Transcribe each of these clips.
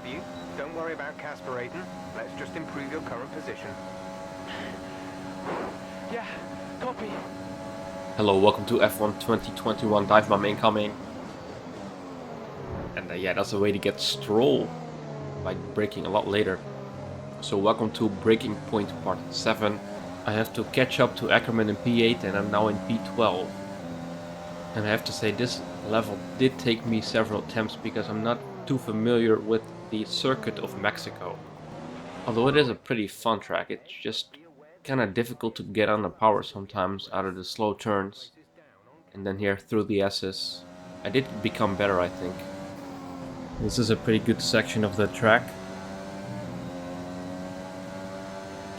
of you. Don't worry about Casperating. Let's just improve your current position. Yeah, copy. Hello, welcome to F1 2021 Dive Bomb incoming. And yeah, that's a way to get Stroll by braking a lot later. So welcome to Breaking Point Part 7. I have to catch up to Ackerman in P8 and I'm now in P12. And I have to say this level did take me several attempts because I'm not too familiar with the circuit of Mexico. Although it is a pretty fun track, it's just kind of difficult to get on the power sometimes out of the slow turns. And then here through the S's. I did become better, I think. This is a pretty good section of the track.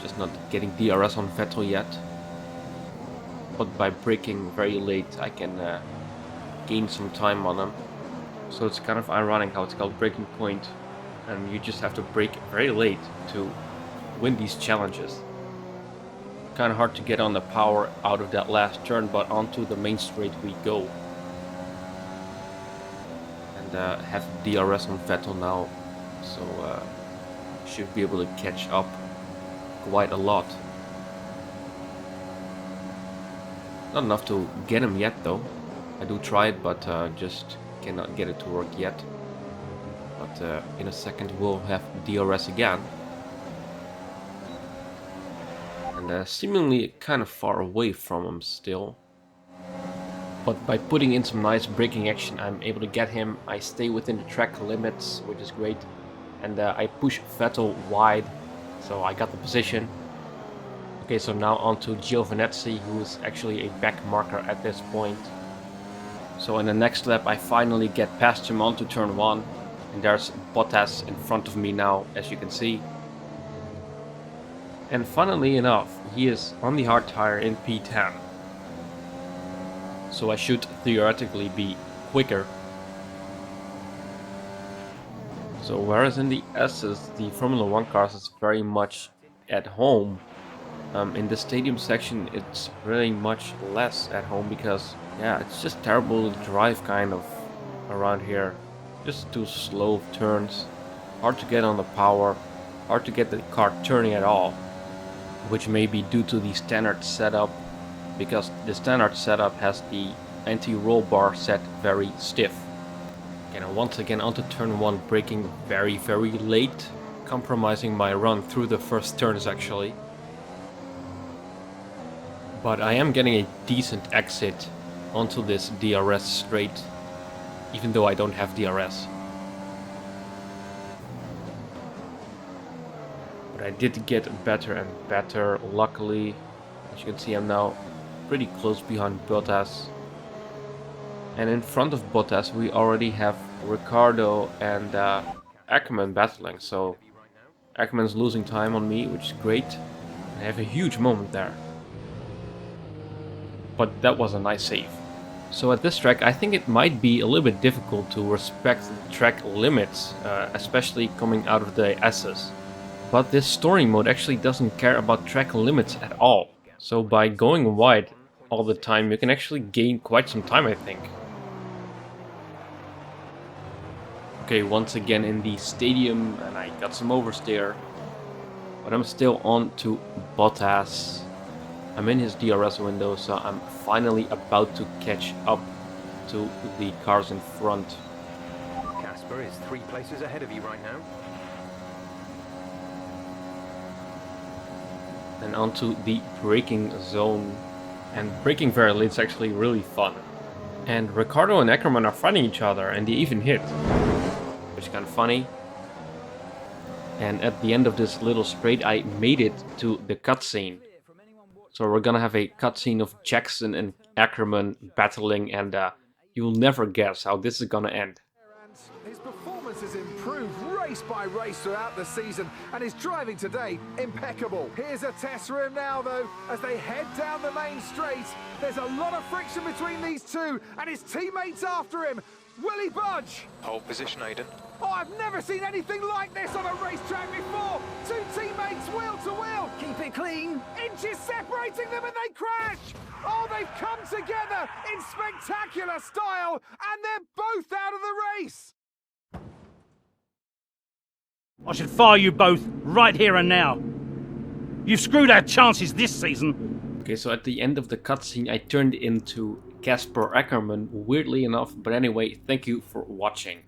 Just not getting DRS on Vettel yet. But by braking very late I can gain some time on him. So it's kind of ironic how it's called Breaking Point. And you just have to brake very late to win these challenges. Kind of hard to get on the power out of that last turn, but onto the main straight we go. And have DRS on Vettel now, so should be able to catch up quite a lot. Not enough to get him yet though. I do try it, but just cannot get it to work yet. But in a second we'll have DRS again. And seemingly kind of far away from him still. But by putting in some nice braking action I'm able to get him. I stay within the track limits, which is great. And I push Vettel wide, so I got the position. Okay, so now on to Giovinazzi, who is actually a back marker at this point. So in the next lap I finally get past him onto turn 1. And there's Bottas in front of me now, as you can see. And funnily enough, he is on the hard tire in P10. So I should theoretically be quicker. So whereas in the S's, the Formula 1 cars is very much at home. In the stadium section it's really much less at home because yeah, it's just terrible to drive kind of around here. Just too slow turns, hard to get on the power, hard to get the car turning at all. Which may be due to the standard setup, because the standard setup has the anti-roll bar set very stiff. And once again onto turn 1, braking very late, compromising my run through the first turns actually. But I am getting a decent exit onto this DRS straight, even though I don't have DRS. But I did get better and better, luckily. As you can see, I'm now pretty close behind Bottas. And in front of Bottas we already have Ricciardo and Ackerman battling. So Ackerman's losing time on me, which is great. I have a huge moment there. But that was a nice save. So at this track I think it might be a little bit difficult to respect the track limits, especially coming out of the S's. But this story mode actually doesn't care about track limits at all. So by going wide all the time you can actually gain quite some time, I think. Okay, once again in the stadium and I got some oversteer. But I'm still on to Bottas. I'm in his DRS window, so I'm finally about to catch up to the cars in front. Casper is 3 places ahead of you right now. And onto the braking zone. And braking very late is actually really fun. And Ricciardo and Ackerman are fighting each other and they even hit. Which is kind of funny. And at the end of this little straight I made it to the cutscene. So we're gonna have a cutscene of Jackson and Ackerman battling and you'll never guess how this is gonna end. His performance has improved race by race throughout the season, and his driving today impeccable. Here's a test for him now, though, as they head down the main straight. There's a lot of friction between these two, and his teammates after him. Will he budge? Pole position, Aiden. Oh, I've never seen anything like this on a racetrack before. 2 teammates wheel to wheel. Keep it clean. Inches separating them and they crash. Oh, they've come together in spectacular style, and they're both out of the race. I should fire you both right here and now. You've screwed our chances this season. Okay, so at the end of the cutscene, I turned into Casper Ackerman, weirdly enough. But anyway, thank you for watching.